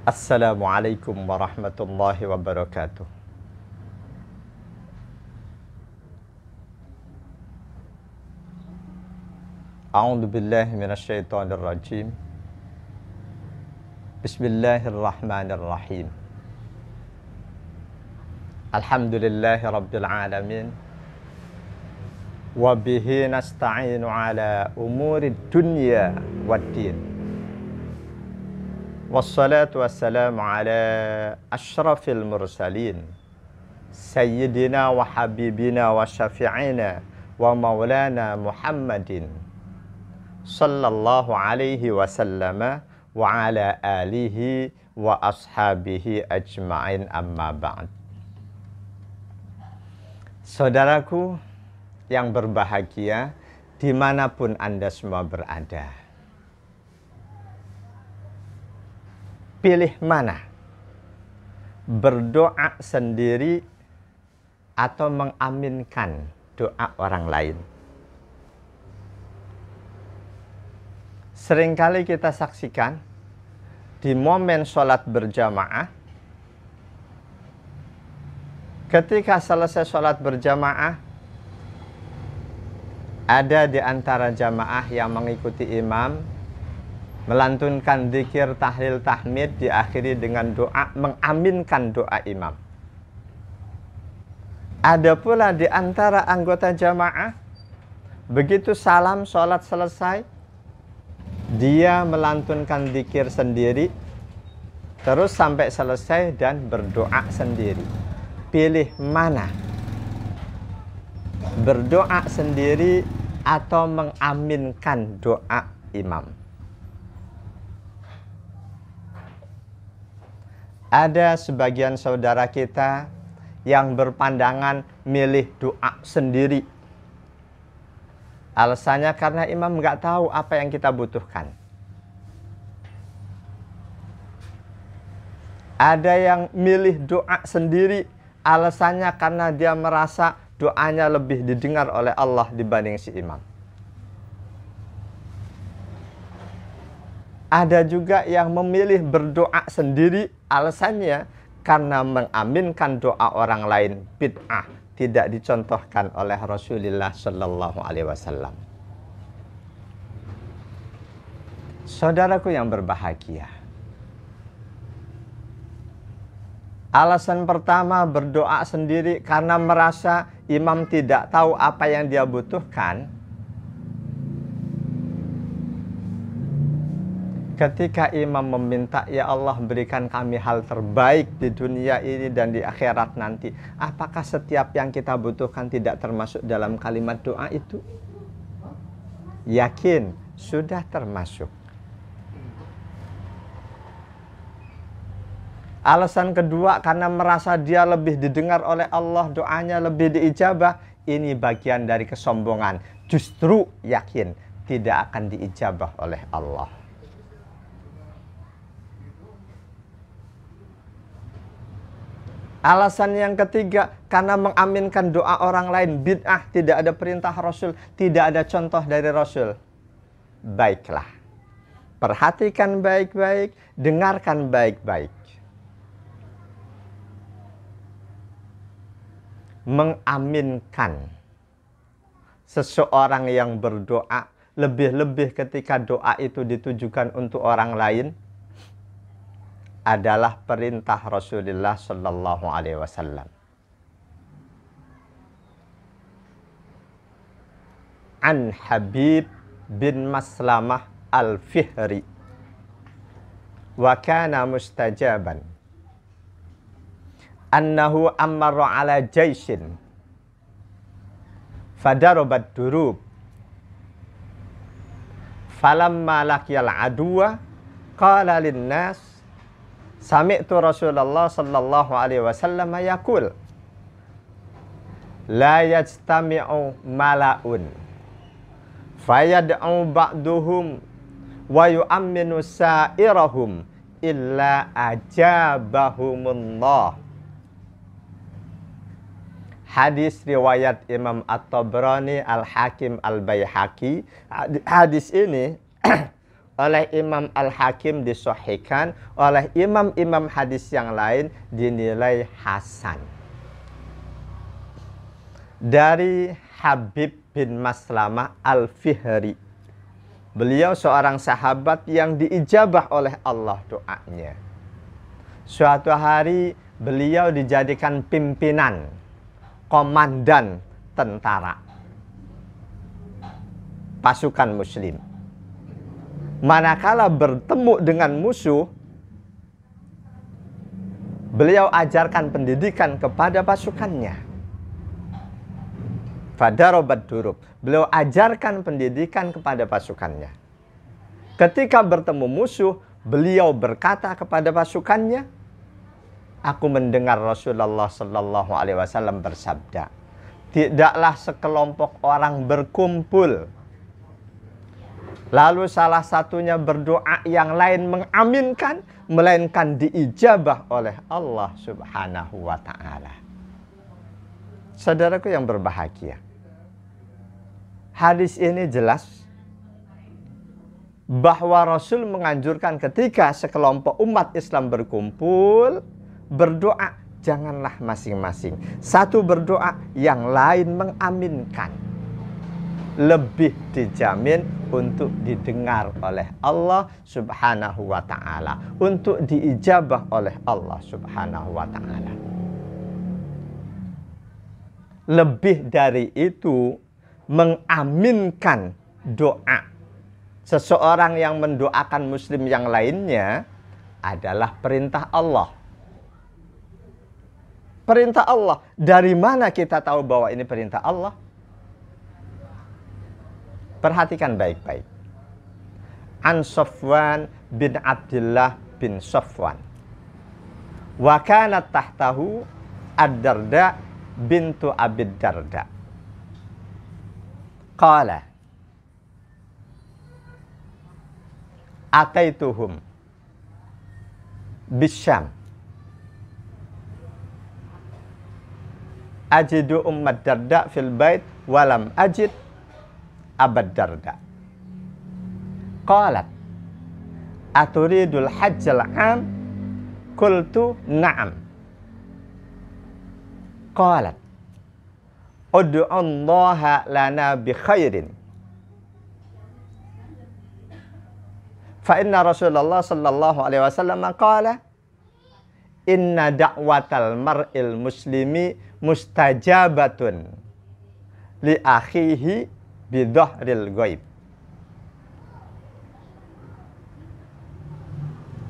Assalamualaikum warahmatullahi wabarakatuh. A'udzu billahi minasyaitonir rajim. Bismillahirrahmanirrahim. Alhamdulillahi rabbil alamin. Wa bihi nasta'inu ala umurid dunya waddin. Wassalatu wassalamu ala asyrafil mursalin Sayyidina wa habibina wa syafi'ina wa maulana Muhammadin sallallahu alaihi wasallama wa ala alihi wa ashabihi ajma'in, amma ba'd. Saudaraku yang berbahagia dimanapun Anda semua berada, pilih mana? Berdoa sendiri atau mengaminkan doa orang lain? Seringkali kita saksikan di momen sholat berjamaah, ketika selesai sholat berjamaah, ada di antara jamaah yang mengikuti imam melantunkan zikir, tahlil, tahmid, diakhiri dengan doa, mengaminkan doa imam. Ada pula di antara anggota jamaah, begitu salam sholat selesai, dia melantunkan zikir sendiri, terus sampai selesai dan berdoa sendiri. Pilih mana? Berdoa sendiri atau mengaminkan doa imam? Ada sebagian saudara kita yang berpandangan milih doa sendiri. Alasannya karena imam nggak tahu apa yang kita butuhkan. Ada yang milih doa sendiri, alasannya karena dia merasa doanya lebih didengar oleh Allah dibanding si imam. Ada juga yang memilih berdoa sendiri, alasannya karena mengaminkan doa orang lain bid'ah, tidak dicontohkan oleh Rasulullah Shallallahu Alaihi Wasallam. Saudaraku yang berbahagia, alasan pertama berdoa sendiri karena merasa imam tidak tahu apa yang dia butuhkan. Ketika imam meminta, ya Allah berikan kami hal terbaik di dunia ini dan di akhirat nanti, apakah setiap yang kita butuhkan tidak termasuk dalam kalimat doa itu? Yakin sudah termasuk. Alasan kedua karena merasa dia lebih didengar oleh Allah, doanya lebih diijabah. Ini bagian dari kesombongan. Justru yakin tidak akan diijabah oleh Allah. Alasan yang ketiga, karena mengaminkan doa orang lain bid'ah, tidak ada perintah Rasul, tidak ada contoh dari Rasul. Baiklah, perhatikan baik-baik, dengarkan baik-baik. Mengaminkan seseorang yang berdoa, lebih-lebih ketika doa itu ditujukan untuk orang lain, adalah perintah Rasulullah Sallallahu Alaihi Wasallam. An Habib bin Maslamah al-Fihri, wa kana mustajaban, annahu amara ala jaishin, fadarabat durub, falamma laqiyal aduwa, qala linnas, sami'tu Rasulullah sallallahu alaihi wasallam yaqul, la yajtami'u mala'un fayad'u ba'duhum wa yu'amminu sa'irahum illa ajabahumullah. Hadis riwayat Imam At-Tabrani, Al-Hakim, Al-Baihaqi. Hadis ini oleh Imam Al-Hakim disahihkan, oleh imam-imam hadis yang lain dinilai hasan. Dari Habib bin Maslamah Al-Fihri. Beliau seorang sahabat yang diijabah oleh Allah doanya. Suatu hari beliau dijadikan pimpinan, komandan tentara pasukan muslim. Manakala bertemu dengan musuh, beliau ajarkan pendidikan kepada pasukannya. Fadarobat durub. Beliau ajarkan pendidikan kepada pasukannya. Ketika bertemu musuh, beliau berkata kepada pasukannya, aku mendengar Rasulullah Sallallahu Alaihi Wasallam bersabda, tidaklah sekelompok orang berkumpul, lalu salah satunya berdoa, yang lain mengaminkan, melainkan diijabah oleh Allah Subhanahu wa Ta'ala. Saudaraku yang berbahagia, hadis ini jelas bahwa Rasul menganjurkan ketika sekelompok umat Islam berkumpul, berdoa janganlah masing-masing. Satu berdoa, yang lain mengaminkan. Lebih dijamin untuk didengar oleh Allah Subhanahu wa Ta'ala, untuk diijabah oleh Allah Subhanahu wa Ta'ala. Lebih dari itu, mengaminkan doa seseorang yang mendoakan muslim yang lainnya adalah perintah Allah. Perintah Allah. Dari mana kita tahu bahwa ini perintah Allah? Perhatikan baik-baik. An Safwan bin Abdullah bin Safwan. Wa kanat tahtahu Ad-Darda bintu Abid Darda. Qala ataituhum bisyam ajidu Ummad Darda fil bait walam ajid Abad Darda. Qalat aturidul hajjal am? Qultu na'am. Qalat ud'ullaha lana bi khairin fa inna Rasulullah sallallahu alaihi wasallam qala inna da'watal mar'il muslimi mustajabatun li akhihi bi dhahril ghaib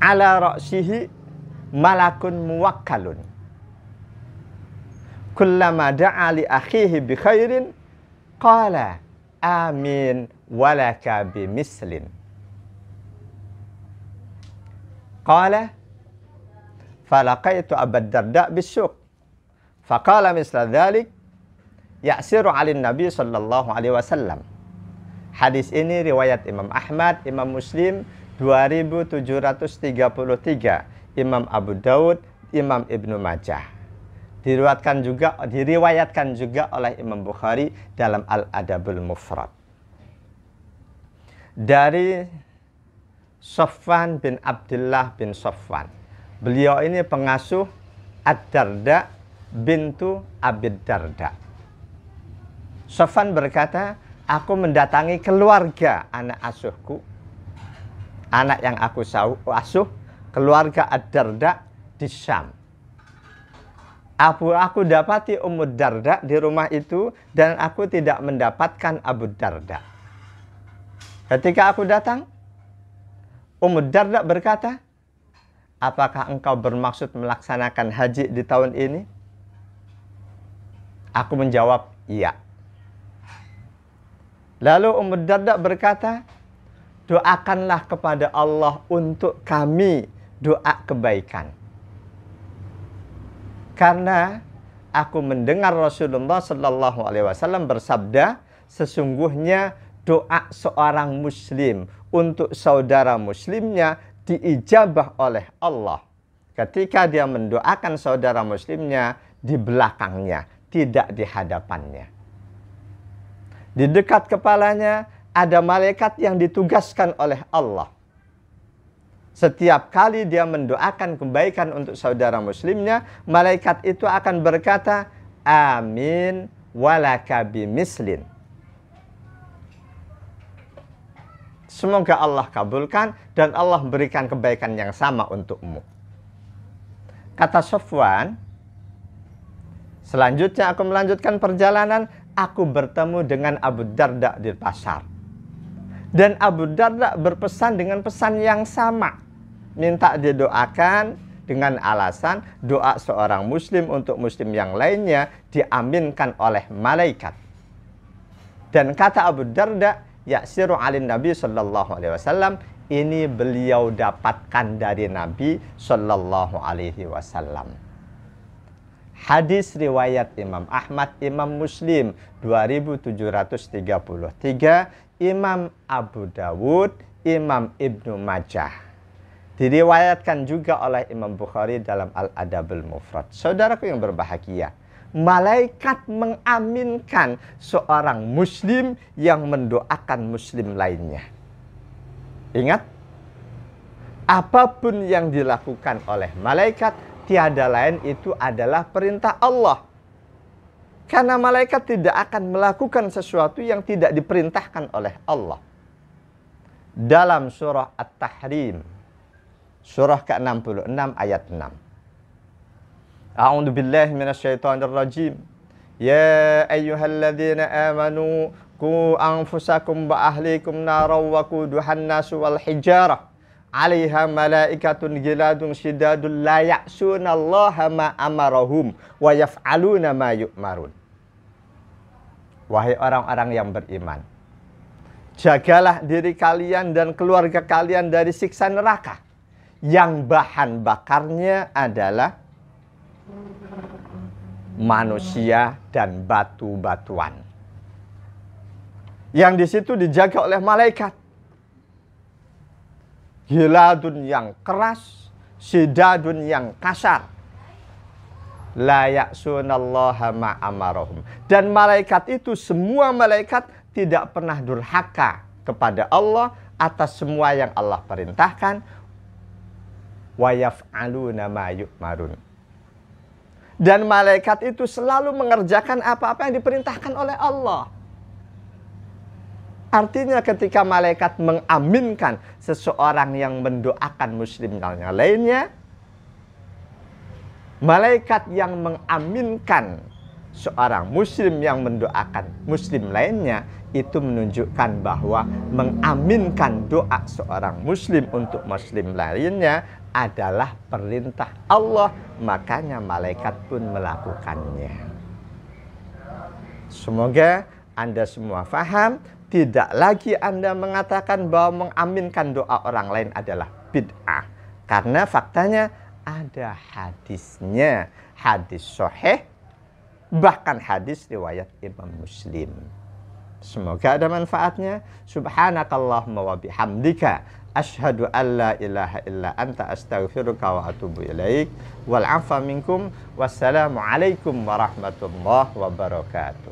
ala ra'sihi malakun muwakkalun kullama da'a li akhihi bi khairin qala amin walaka bi mislin. Qala falaqaitu Abad Darda bis-suq faqala misla dhalik ya'siru 'alin nabi sallallahu alaihi wasallam. Hadis ini riwayat Imam Ahmad, Imam Muslim 2733, Imam Abu Daud, Imam Ibnu Majah. Diriwayatkan juga oleh Imam Bukhari dalam Al-Adabul Mufrad. Dari Safwan bin Abdullah bin Safwan. Beliau ini pengasuh Ad-Darda bintu Abid Darda. Safwan berkata, aku mendatangi keluarga anak asuhku, anak yang aku asuh, keluarga Ad-Darda di Syam. Aku dapati Ummu Darda di rumah itu dan aku tidak mendapatkan Abu Darda. Ketika aku datang, Ummu Darda berkata, apakah engkau bermaksud melaksanakan haji di tahun ini? Aku menjawab, iya. Lalu Ummu Darda berkata, doakanlah kepada Allah untuk kami doa kebaikan. Karena aku mendengar Rasulullah Sallallahu Alaihi Wasallam bersabda, sesungguhnya doa seorang muslim untuk saudara muslimnya diijabah oleh Allah ketika dia mendoakan saudara muslimnya di belakangnya, tidak di hadapannya. Di dekat kepalanya ada malaikat yang ditugaskan oleh Allah. Setiap kali dia mendoakan kebaikan untuk saudara muslimnya, malaikat itu akan berkata, amin walaka bimislin. Semoga Allah kabulkan dan Allah berikan kebaikan yang sama untukmu. Kata Sofwan, selanjutnya aku melanjutkan perjalanan, aku bertemu dengan Abu Darda di pasar. Dan Abu Darda berpesan dengan pesan yang sama. Minta didoakan dengan alasan doa seorang muslim untuk muslim yang lainnya diaminkan oleh malaikat. Dan kata Abu Darda, ya'siru alin Nabi sallallahu alaihi wasallam, ini beliau dapatkan dari Nabi sallallahu alaihi wasallam. Hadis riwayat Imam Ahmad, Imam Muslim 2733, Imam Abu Dawud, Imam Ibnu Majah. Diriwayatkan juga oleh Imam Bukhari dalam Al-Adabul Mufrad. Saudaraku yang berbahagia, malaikat mengaminkan seorang muslim yang mendoakan muslim lainnya. Ingat, apapun yang dilakukan oleh malaikat, tiada lain itu adalah perintah Allah. Karena malaikat tidak akan melakukan sesuatu yang tidak diperintahkan oleh Allah. Dalam surah At-Tahrim, surah ke-66 ayat 6. A'udzu billahi minasyaitonir rajim. Ya ayyuhalladzina amanu qu anfusakum wa ahlikum naran wa quduhan nasu wal hijarah 'alaiha malaikatun giladun syidadun la ya'sunallaha ma amarahum wa yaf'aluna ma yu'marun. Wahai orang-orang yang beriman, jagalah diri kalian dan keluarga kalian dari siksa neraka yang bahan bakarnya adalah manusia dan batu-batuan. Yang di situ dijaga oleh malaikat. Giladun yang keras, sidadun yang kasar. La ya'sunallaha ma amarahum. Dan malaikat itu, semua malaikat tidak pernah durhaka kepada Allah atas semua yang Allah perintahkan. Wa yaf'aluna ma yu'marun. Dan malaikat itu selalu mengerjakan apa-apa yang diperintahkan oleh Allah. Artinya ketika malaikat mengaminkan seseorang yang mendoakan muslim yang lainnya, malaikat yang mengaminkan seorang muslim yang mendoakan muslim lainnya, itu menunjukkan bahwa mengaminkan doa seorang muslim untuk muslim lainnya adalah perintah Allah, makanya malaikat pun melakukannya. Semoga Anda semua faham, tidak lagi Anda mengatakan bahwa mengaminkan doa orang lain adalah bid'ah. Karena faktanya ada hadisnya, hadis sahih, bahkan hadis riwayat Imam Muslim. Semoga ada manfaatnya. Subhanakallahumma wa bihamdika asyhadu an la ilaha illa anta astaghfiruka wa atubu ilaik. Wal 'afwa minkum. Wassalamu alaikum warahmatullahi wabarakatuh.